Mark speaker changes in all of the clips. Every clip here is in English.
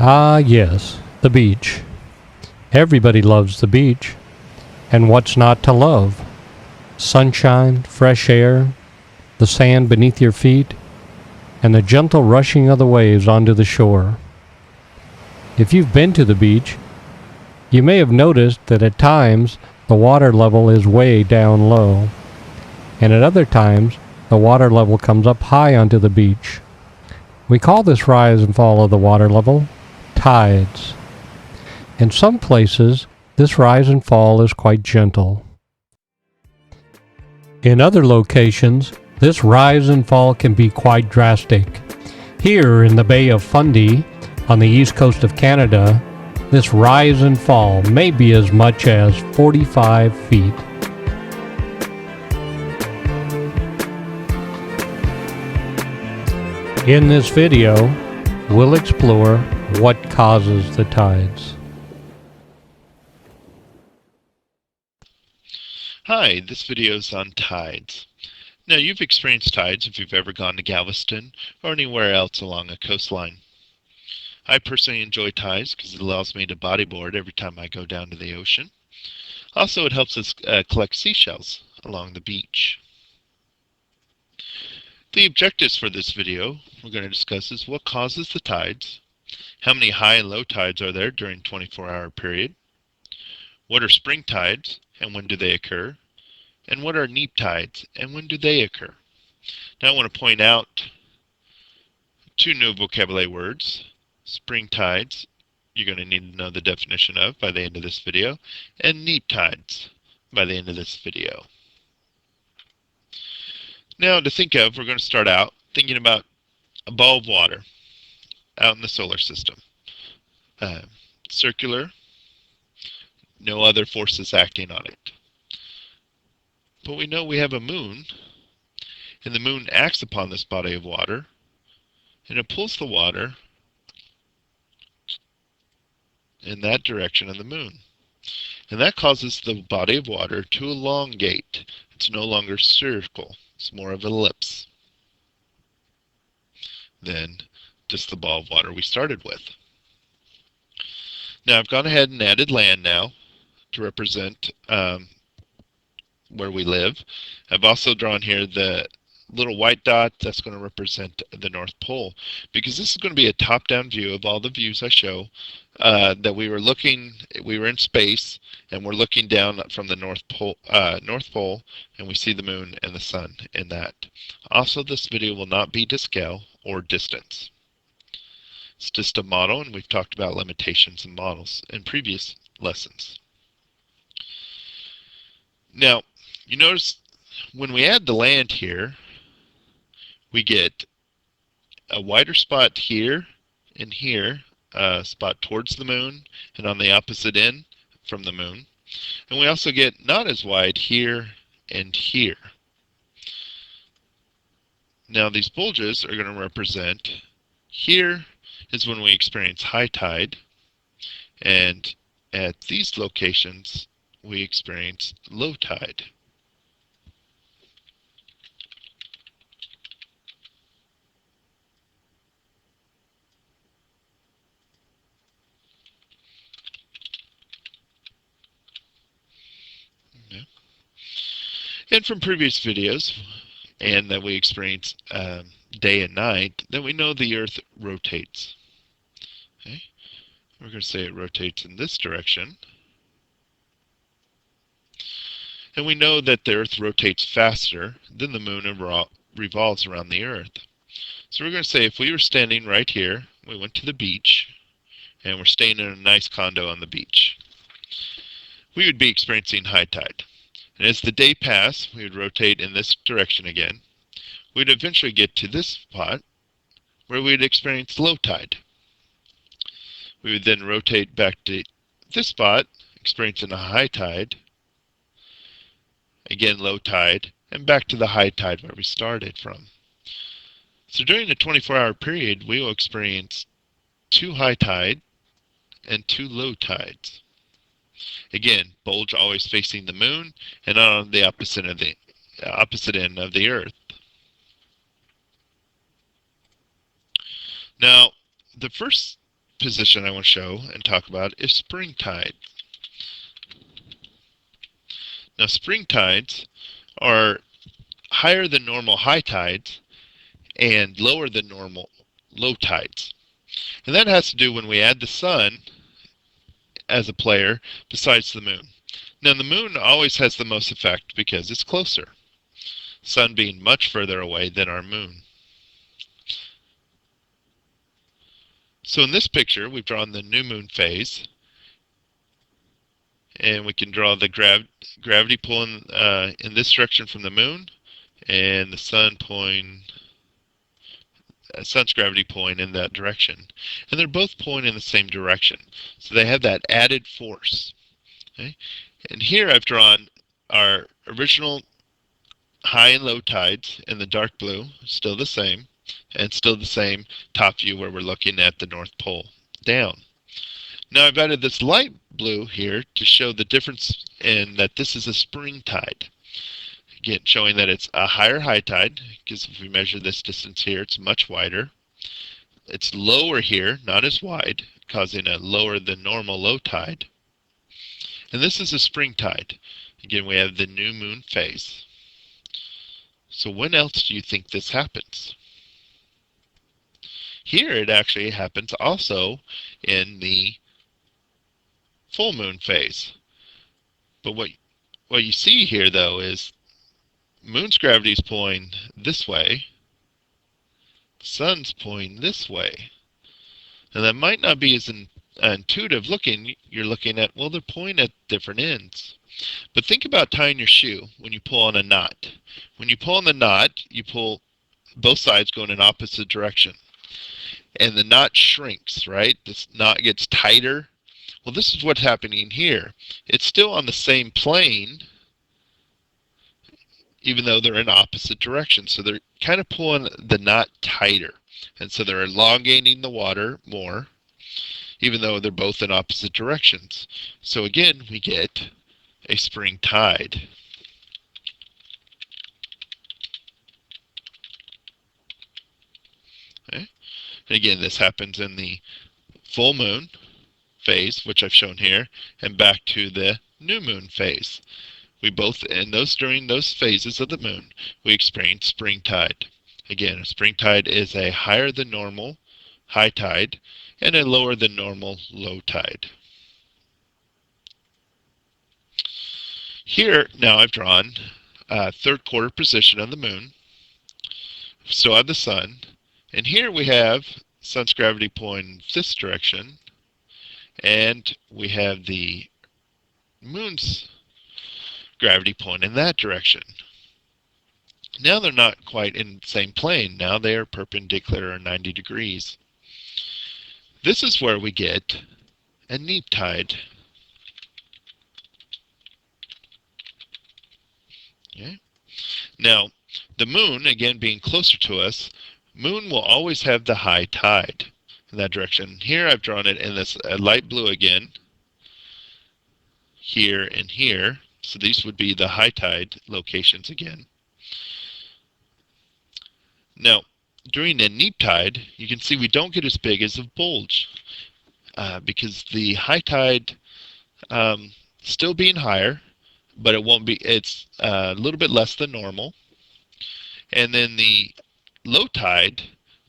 Speaker 1: Ah, yes, the beach. Everybody loves the beach. And what's not to love? Sunshine, fresh air, the sand beneath your feet, and the gentle rushing of the waves onto the shore. If you've been to the beach, you may have noticed that at times the water level is way down low, and at other times the water level comes up high onto the beach. We call this rise and fall of the water level tides. In some places, this rise and fall is quite gentle. In other locations, this rise and fall can be quite drastic. Here in the Bay of Fundy, on the east coast of Canada, this rise and fall may be as much as 45 feet. In this video, we'll explore what causes the tides.
Speaker 2: Hi, this video is on tides. Now, you've experienced tides if you've ever gone to Galveston or anywhere else along a coastline. I personally enjoy tides because it allows me to bodyboard every time I go down to the ocean. Also, it helps us collect seashells along the beach. The objectives for this video we're going to discuss is what causes the tides, how many high and low tides are there during a 24-hour period, what are spring tides and when do they occur, and what are neap tides and when do they occur. Now I want to point out two new vocabulary words. Spring tides, you're going to need to know the definition of by the end of this video, and neap tides by the end of this video. Now to think of, we're going to start out thinking about a ball of water out in the solar system. Circular, no other forces acting on it. But we know we have a moon, and the moon acts upon this body of water, and it pulls the water in that direction of the moon. And that causes the body of water to elongate. It's no longer spherical. It's more of an ellipse than just the ball of water we started with. Now I've gone ahead and added land now to represent where we live. I've also drawn here the little white dot that's going to represent the North Pole, because this is going to be a top-down view of all the views I show that we were in space and we're looking down from the North Pole, and we see the moon and the sun in that. Also, this video will not be to scale or distance. It's just a model, and we've talked about limitations in models in previous lessons. Now, you notice when we add the land here, we get a wider spot here and here, a spot towards the moon and on the opposite end from the moon. And we also get not as wide here and here. Now these bulges are going to represent, here is when we experience high tide, and at these locations we experience low tide. And from previous videos, and that we experience day and night, then we know the Earth rotates. Okay? We're going to say it rotates in this direction. And we know that the Earth rotates faster than the moon revolves around the Earth. So we're going to say if we were standing right here, we went to the beach, and we're staying in a nice condo on the beach, we would be experiencing high tide. And as the day passed, we would rotate in this direction again. We'd eventually get to this spot where we'd experience low tide. We would then rotate back to this spot, experiencing a high tide, again low tide, and back to the high tide where we started from. So during the 24-hour period, we will experience 2 high tide and 2 low tides. Again, bulge always facing the moon and on the opposite end of the Earth. Now, the first position I want to show and talk about is spring tide. Now, spring tides are higher than normal high tides and lower than normal low tides. And that has to do when we add the sun as a player besides the moon. Now, the moon always has the most effect because it's closer, sun being much further away than our moon. So in this picture, we've drawn the new moon phase, and we can draw the gravity pulling in this direction from the moon, and the sun pulling, sun's gravity pulling in that direction. And they're both pulling in the same direction, so they have that added force. Okay? And here I've drawn our original high and low tides in the dark blue, still the same, and still the same top view where we're looking at the North Pole down. Now I've added this light blue here to show the difference in that this is a spring tide. Again, showing that it's a higher high tide, because if we measure this distance here, it's much wider. It's lower here, not as wide, causing a lower than normal low tide. And this is a spring tide. Again, we have the new moon phase. So when else do you think this happens? Here it actually happens also in the full moon phase. But what you see here, though, is moon's gravity is pulling this way, sun's pulling this way. And that might not be as intuitive looking. You're looking at, well, they're pulling at different ends. But think about tying your shoe when you pull on a knot. When you pull on the knot, you pull both sides go in an opposite direction. And the knot shrinks, right? This knot gets tighter. Well, this is what's happening here. It's still on the same plane, even though they're in opposite directions. So they're kind of pulling the knot tighter. And so they're elongating the water more, even though they're both in opposite directions. So again, we get a spring tide. Okay? And again, this happens in the full moon phase, which I've shown here, and back to the new moon phase. We both, during those phases of the moon, we experience spring tide. Again, a spring tide is a higher than normal high tide and a lower than normal low tide. Here, now I've drawn third quarter position of the moon. Still have the sun. And here we have sun's gravity pulling this direction. And we have the moon's gravity pulling in that direction. Now they're not quite in the same plane. Now they are perpendicular or 90 degrees. This is where we get a neap tide. Okay. Now, the moon, again being closer to us, moon will always have the high tide in that direction. Here I've drawn it in this light blue again, here and here. So these would be the high tide locations again. Now, during a neap tide, you can see we don't get as big as a bulge because the high tide still being higher, but it's a little bit less than normal. And then the low tide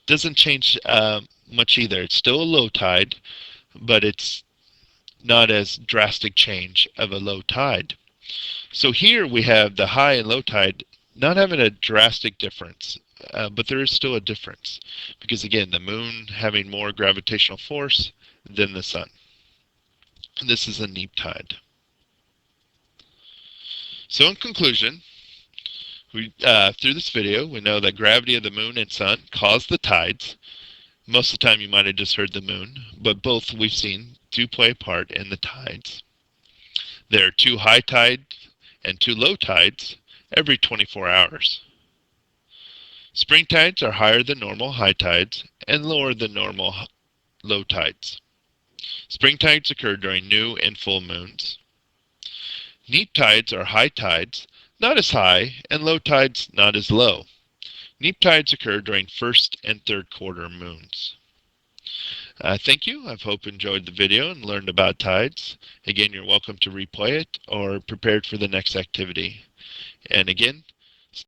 Speaker 2: doesn't change much either. It's still a low tide, but it's not as drastic change of a low tide. So here we have the high and low tide not having a drastic difference, but there is still a difference because, again, the moon having more gravitational force than the sun. And this is a neap tide. So in conclusion, through this video, we know that gravity of the moon and sun cause the tides. Most of the time you might have just heard the moon, but both we've seen do play a part in the tides. There are 2 high tides and 2 low tides every 24 hours. Spring tides are higher than normal high tides and lower than normal low tides. Spring tides occur during new and full moons. Neap tides are high tides, not as high, and low tides not as low. Neap tides occur during first and third quarter moons. Thank you. I hope you enjoyed the video and learned about tides. Again, you're welcome to replay it or prepared for the next activity. And again,